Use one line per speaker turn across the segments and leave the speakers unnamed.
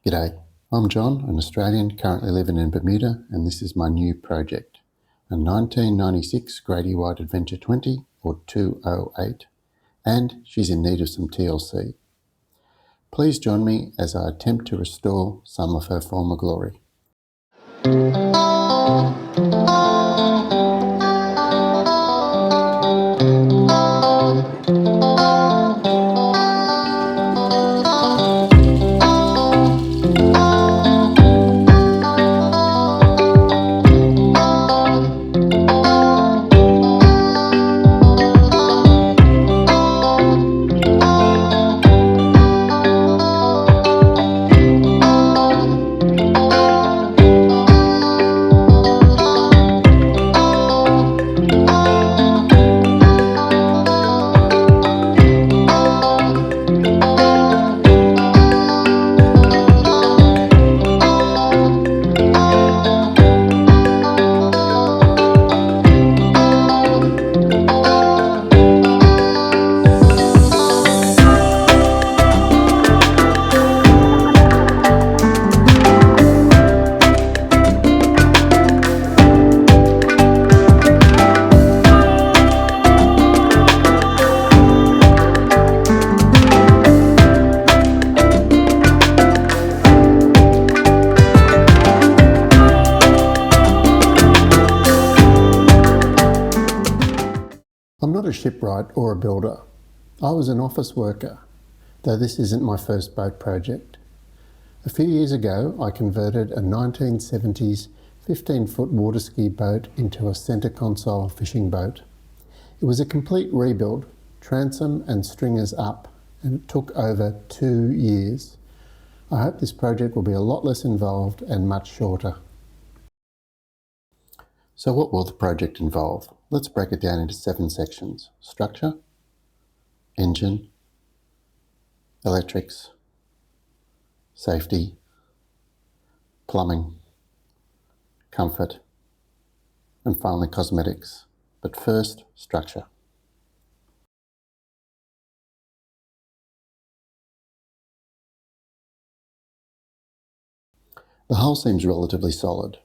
G'day, I'm John, an Australian currently living in Bermuda, and this is my new project, a 1996 Grady White Adventure 20 or 208, and she's in need of some TLC. Please join me as I attempt to restore some of her former glory. I'm not a shipwright or a builder. I was an office worker, though this isn't my first boat project. A few years ago, I converted a 1970s 15-foot water ski boat into a centre console fishing boat. It was a complete rebuild, transom and stringers up, and it took over 2 years. I hope this project will be a lot less involved and much shorter. So what will the project involve? Let's break it down into 7 sections: structure, engine, electrics, safety, plumbing, comfort, and finally cosmetics. But first, structure. The hull seems relatively solid.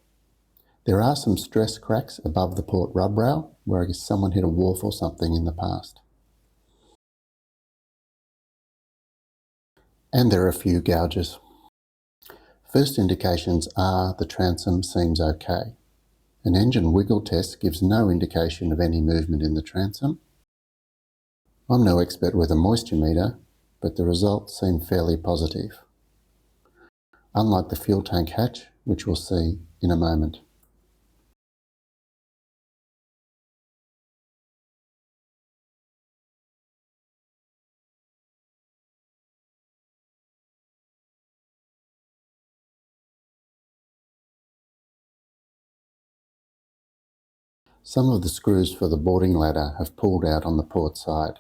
There are some stress cracks above the port rub rail where I guess someone hit a wharf or something in the past. And there are a few gouges. First indications are the transom seems okay. An engine wiggle test gives no indication of any movement in the transom. I'm no expert with a moisture meter, but the results seem fairly positive. Unlike the fuel tank hatch, which we'll see in a moment. Some of the screws for the boarding ladder have pulled out on the port side,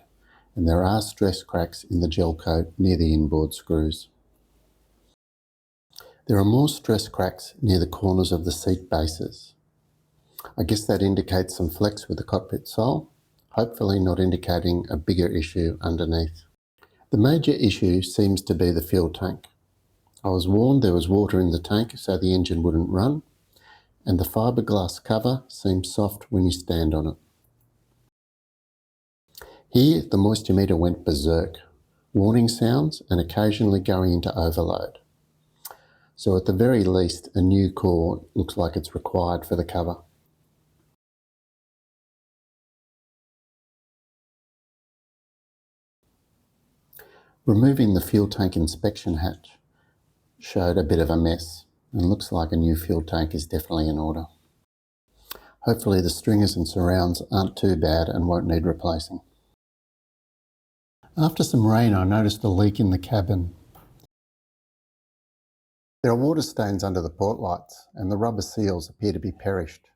and there are stress cracks in the gel coat near the inboard screws. There are more stress cracks near the corners of the seat bases. I guess that indicates some flex with the cockpit sole, hopefully not indicating a bigger issue underneath. The major issue seems to be the fuel tank. I was warned there was water in the tank so the engine wouldn't run, and the fiberglass cover seems soft when you stand on it. Here, the moisture meter went berserk, warning sounds and occasionally going into overload. So at the very least, a new core looks like it's required for the cover. Removing the fuel tank inspection hatch showed a bit of a mess, and looks like a new fuel tank is definitely in order. Hopefully the stringers and surrounds aren't too bad and won't need replacing. After some rain, I noticed a leak in the cabin. There are water stains under the port lights, and the rubber seals appear to be perished.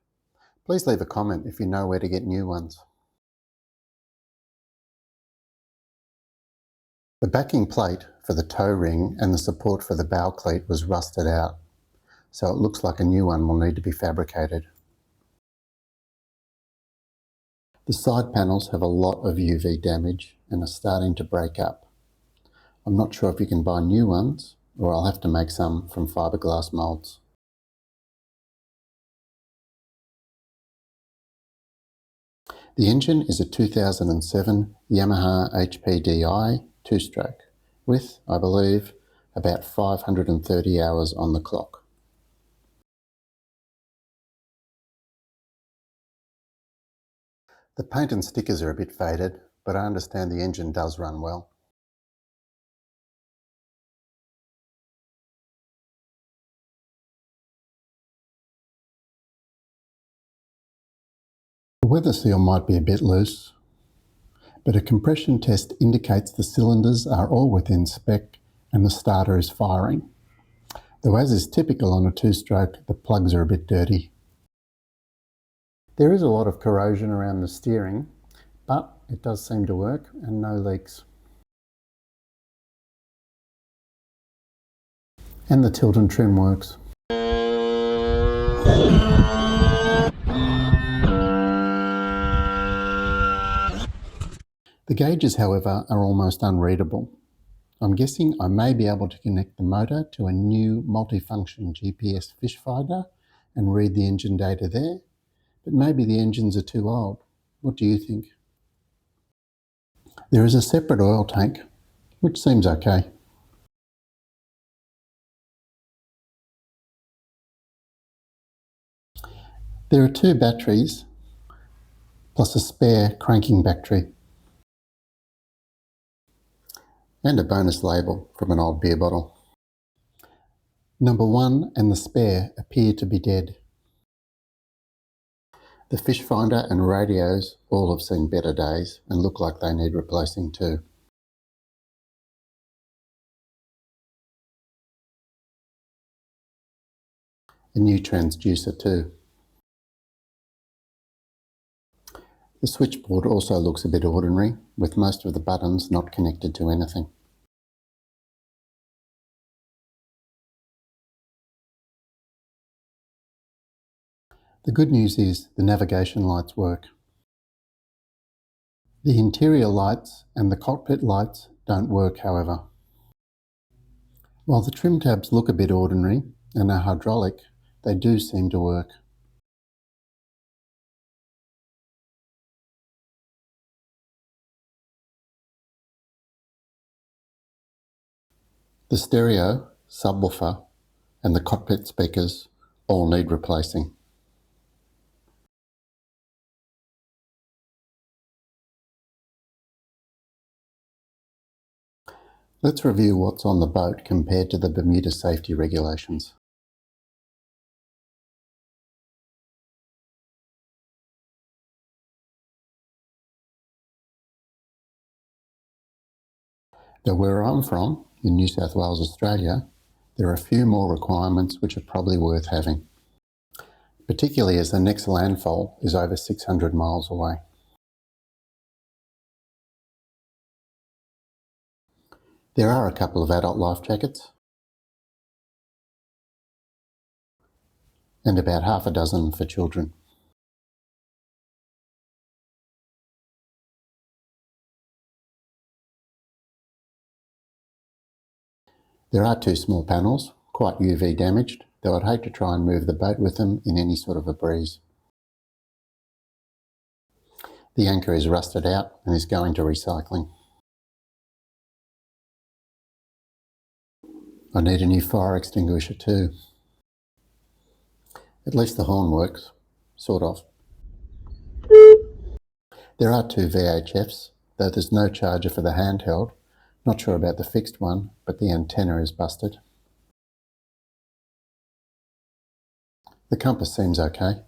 Please leave a comment if you know where to get new ones. The backing plate for the tow ring and the support for the bow cleat was rusted out, so it looks like a new one will need to be fabricated. The side panels have a lot of UV damage and are starting to break up. I'm not sure if you can buy new ones, or I'll have to make some from fiberglass moulds. The engine is a 2007 Yamaha HPDI 2-stroke with, I believe, about 530 hours on the clock. The paint and stickers are a bit faded, but I understand the engine does run well. The weather seal might be a bit loose, but a compression test indicates the cylinders are all within spec and the starter is firing. Though as is typical on a 2-stroke, the plugs are a bit dirty. There is a lot of corrosion around the steering, but it does seem to work and no leaks. And the tilt and trim works. The gauges, however, are almost unreadable. I'm guessing I may be able to connect the motor to a new multifunction GPS fish finder and read the engine data there, but maybe the engines are too old. What do you think? There is a separate oil tank, which seems okay. There are 2 batteries, plus a spare cranking battery. And a bonus label from an old beer bottle. Number 1 and the spare appear to be dead. The fish finder and radios all have seen better days and look like they need replacing too. A new transducer too. The switchboard also looks a bit ordinary, with most of the buttons not connected to anything. The good news is the navigation lights work. The interior lights and the cockpit lights don't work, however. While the trim tabs look a bit ordinary and are hydraulic, they do seem to work. The stereo, subwoofer and the cockpit speakers all need replacing. Let's review what's on the boat compared to the Bermuda safety regulations. Though where I'm from, in New South Wales, Australia, there are a few more requirements which are probably worth having, particularly as the next landfall is over 600 miles away. There are a couple of adult life jackets and about half a dozen for children. There are 2 small panels, quite UV damaged, though I'd hate to try and move the boat with them in any sort of a breeze. The anchor is rusted out and is going to recycling. I need a new fire extinguisher too. At least the horn works, sort of. There are 2 VHFs, though there's no charger for the handheld. Not sure about the fixed one, but the antenna is busted. The compass seems okay.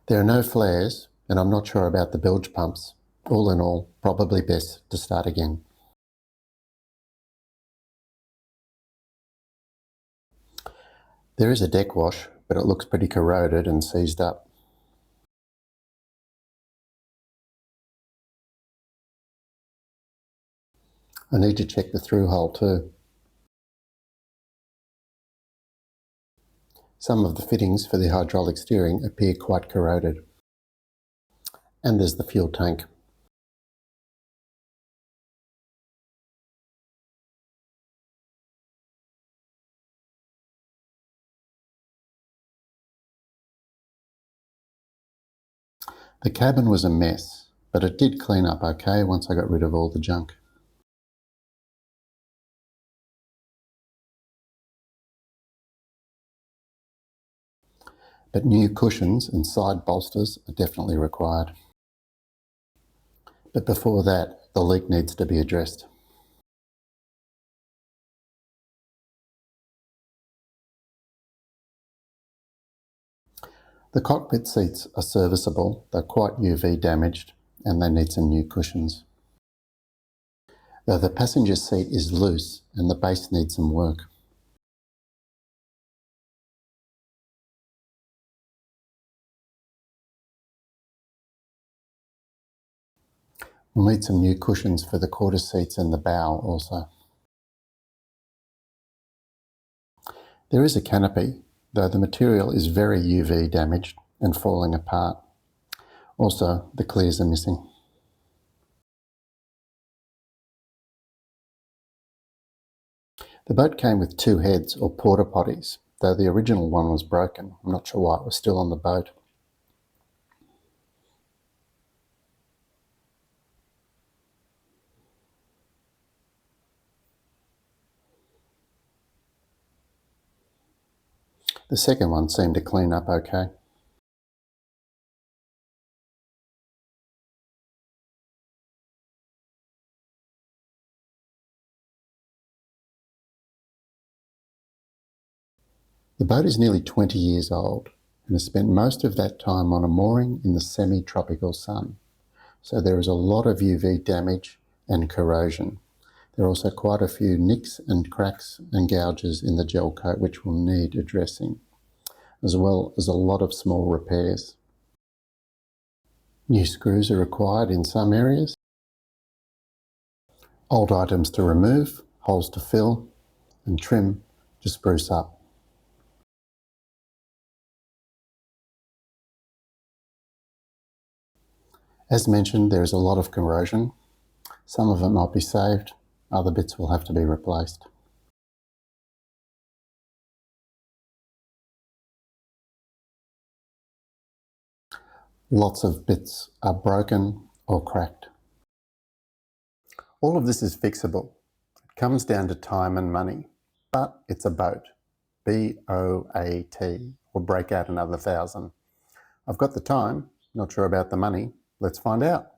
There are no flares, and I'm not sure about the bilge pumps. All in all, probably best to start again. There is a deck wash, but it looks pretty corroded and seized up. I need to check the through hole too. Some of the fittings for the hydraulic steering appear quite corroded. And there's the fuel tank. The cabin was a mess, but it did clean up okay once I got rid of all the junk. But new cushions and side bolsters are definitely required. But before that, the leak needs to be addressed. The cockpit seats are serviceable, they're quite UV damaged and they need some new cushions. Though the passenger seat is loose and the base needs some work. We'll need some new cushions for the quarter seats and the bow also. There is a canopy, though the material is very UV damaged and falling apart. Also, the clears are missing. The boat came with 2 heads or porta potties, though the original one was broken. I'm not sure why it was still on the boat. The second one seemed to clean up okay. The boat is nearly 20 years old and has spent most of that time on a mooring in the semi-tropical sun. So there is a lot of UV damage and corrosion. There are also quite a few nicks and cracks and gouges in the gel coat which will need addressing, as well as a lot of small repairs. New screws are required in some areas. Old items to remove, holes to fill, and trim to spruce up. As mentioned, there is a lot of corrosion. Some of it might be saved, other bits will have to be replaced. Lots of bits are broken or cracked. All of this is fixable. It comes down to time and money, but it's a boat. B-O-A-T, or break out another 1,000. I've got the time, not sure about the money. Let's find out.